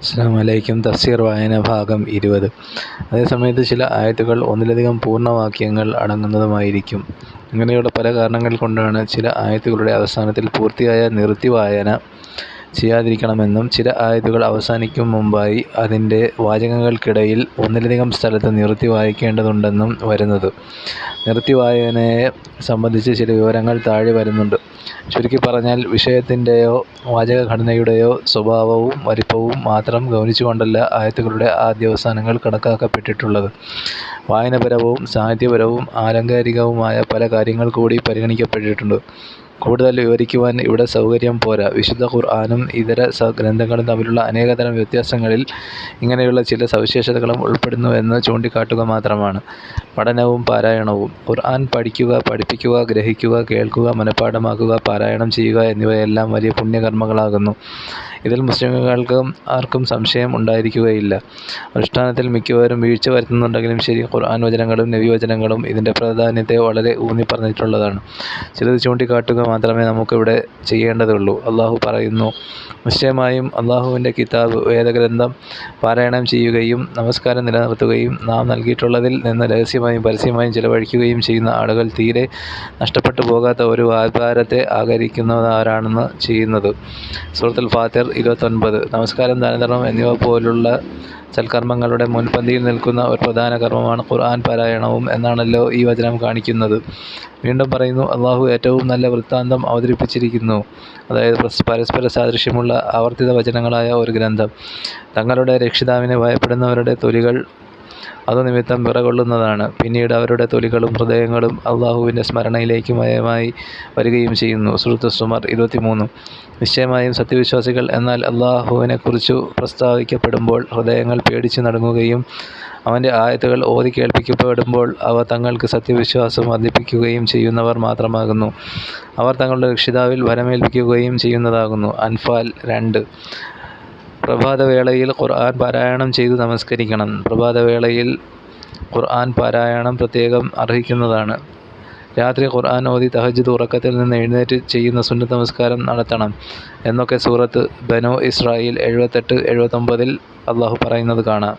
അസ്സലാമു അലൈക്കും. തഫ്സീർ വായന ഭാഗം 20. അതേസമയത്ത് ചില ആയത്തുകൾ ഒന്നിലധികം പൂർണ്ണവാക്യങ്ങൾ അടങ്ങുന്നതുമായിരിക്കും. ഇങ്ങനെയുള്ള പല കാരണങ്ങൾ കൊണ്ടാണ് ചില ആയത്തുകളുടെ അവസാനത്തിൽ പൂർത്തിയായ നിർത്തി വായന ചെയ്യാതിരിക്കണമെന്നും ചില ആയത്തുകൾ അവസാനിക്കും മുമ്പായി അതിൻ്റെ വാചകങ്ങൾക്കിടയിൽ ഒന്നിലധികം സ്ഥലത്ത് നിർത്തി വായിക്കേണ്ടതുണ്ടെന്നും വരുന്നത്. നിർത്തി വായനയെ സംബന്ധിച്ച് ചില വിവരങ്ങൾ താഴെ വരുന്നുണ്ട്. ചുരുക്കി പറഞ്ഞാൽ, വിഷയത്തിൻ്റെയോ വാചകഘടനയുടെയോ സ്വഭാവവും വലിപ്പവും മാത്രം ഗൗനിച്ചുകൊണ്ടല്ല ആയത്തുകളുടെ ആദ്യാവസാനങ്ങൾ കണക്കാക്കപ്പെട്ടിട്ടുള്ളത്. വായനാപരവും സാഹിത്യപരവും ആലങ്കാരികവുമായ പല കാര്യങ്ങൾ കൂടി പരിഗണിക്കപ്പെട്ടിട്ടുണ്ട്. കൂടുതൽ വിവരിക്കുവാൻ ഇവിടെ സൗകര്യം പോരാ. വിശുദ്ധ ഖുർആനും ഇതര ഗ്രന്ഥങ്ങളും തമ്മിലുള്ള അനേകതരം വ്യത്യാസങ്ങളിൽ ഇങ്ങനെയുള്ള ചില സവിശേഷതകളും ഉൾപ്പെടുന്നുവെന്ന് ചൂണ്ടിക്കാട്ടുക മാത്രമാണ്. പഠനവും പാരായണവും. ഖുർആൻ പഠിക്കുക, പഠിപ്പിക്കുക, ഗ്രഹിക്കുക, കേൾക്കുക, മനഃപാഠമാക്കുക, പാരായണം ചെയ്യുക എന്നിവയെല്ലാം വലിയ പുണ്യകർമ്മങ്ങളാകുന്നു. ഇതിൽ മുസ്ലിങ്ങൾക്ക് ആർക്കും സംശയം ഉണ്ടായിരിക്കുകയില്ല. അനുഷ്ഠാനത്തിൽ മിക്കവരും വീഴ്ച വരുത്തുന്നുണ്ടെങ്കിലും ശരി, ഖുർആൻ വചനങ്ങളും നബി വചനങ്ങളും ഇതിൻ്റെ പ്രാധാന്യത്തെ വളരെ ഊന്നിപ്പറഞ്ഞിട്ടുള്ളതാണ്. ചിലത് ചൂണ്ടിക്കാട്ടുക മാത്രമേ നമുക്കിവിടെ ചെയ്യേണ്ടതുള്ളൂ. അള്ളാഹു പറയുന്നു: നിശ്ചയമായും അള്ളാഹുവിൻ്റെ കിതാബ്, വേദഗ്രന്ഥം പാരായണം ചെയ്യുകയും നമസ്കാരം നിലനിർത്തുകയും നാം നൽകിയിട്ടുള്ളതിൽ നിന്ന് രഹസ്യമായും പരസ്യമായും ചിലവഴിക്കുകയും ചെയ്യുന്ന ആളുകൾ തീരെ നഷ്ടപ്പെട്ടു പോകാത്ത ഒരു വ്യാപാരത്തെ ആഗ്രഹിക്കുന്നവരാണെന്ന് ചെയ്യുന്നത്. സൂറത്തുൽ ഫാത്തിർ 29. നമസ്കാരം, ദാനധർമ്മം എന്നിവ പോലുള്ള സൽക്കർമ്മങ്ങളുടെ മുൻപന്തിയിൽ നിൽക്കുന്ന ഒരു പ്രധാന കർമ്മമാണ് ഖുർആൻ പാരായണവും എന്നാണല്ലോ ഈ വചനം കാണിക്കുന്നത്. വീണ്ടും പറയുന്നു: അള്ളാഹു ഏറ്റവും നല്ല വൃത്താന്തം അവതരിപ്പിച്ചിരിക്കുന്നു, അതായത് പരസ്പര സാദൃശ്യമുള്ള ആവർത്തിത വചനങ്ങളായ ഒരു ഗ്രന്ഥം. തങ്ങളുടെ രക്ഷിതാവിനെ ഭയപ്പെടുന്നവരുടെ തൊലികൾ അതുനിമിത്തം വിറകൊള്ളുന്നതാണ്. പിന്നീട് അവരുടെ തൊലികളും ഹൃദയങ്ങളും അള്ളാഹുവിൻ്റെ സ്മരണയിലേക്ക് മയമായി വരികയും ചെയ്യുന്നു. സൂറത്തുൽ സുമർ 23. നിശ്ചയമായും സത്യവിശ്വാസികൾ എന്നാൽ അള്ളാഹുവിനെക്കുറിച്ചു പ്രസ്താവിക്കപ്പെടുമ്പോൾ ഹൃദയങ്ങൾ പേടിച്ചു നടുങ്ങുകയും അവൻ്റെ ആയത്തുകൾ ഓതി കേൾപ്പിക്കപ്പെടുമ്പോൾ അവ തങ്ങൾക്ക് സത്യവിശ്വാസം വർദ്ധിപ്പിക്കുകയും ചെയ്യുന്നവർ മാത്രമാകുന്നു. അവർ തങ്ങളുടെ രക്ഷിതാവിൽ ഭരമേൽപ്പിക്കുകയും ചെയ്യുന്നതാകുന്നു. അൻഫാൽ 2. പ്രഭാതവേളയിൽ ഖുർആൻ പാരായണം ചെയ്തു നമസ്കരിക്കണം. പ്രഭാതവേളയിൽ ഖുർആൻ പാരായണം പ്രത്യേകം അർഹിക്കുന്നതാണ്. രാത്രി ഖുർആൻ ഓതി തഹജ്ജുദ്, ഉറക്കത്തിൽ നിന്ന് എഴുന്നേറ്റ് ചെയ്യുന്ന സുന്നത്ത് നമസ്കാരം നടത്തണം എന്നൊക്കെ സൂറത്ത് ബനൂ ഇസ്രായീൽ 78-79 അള്ളാഹു പറയുന്നത് കാണാം.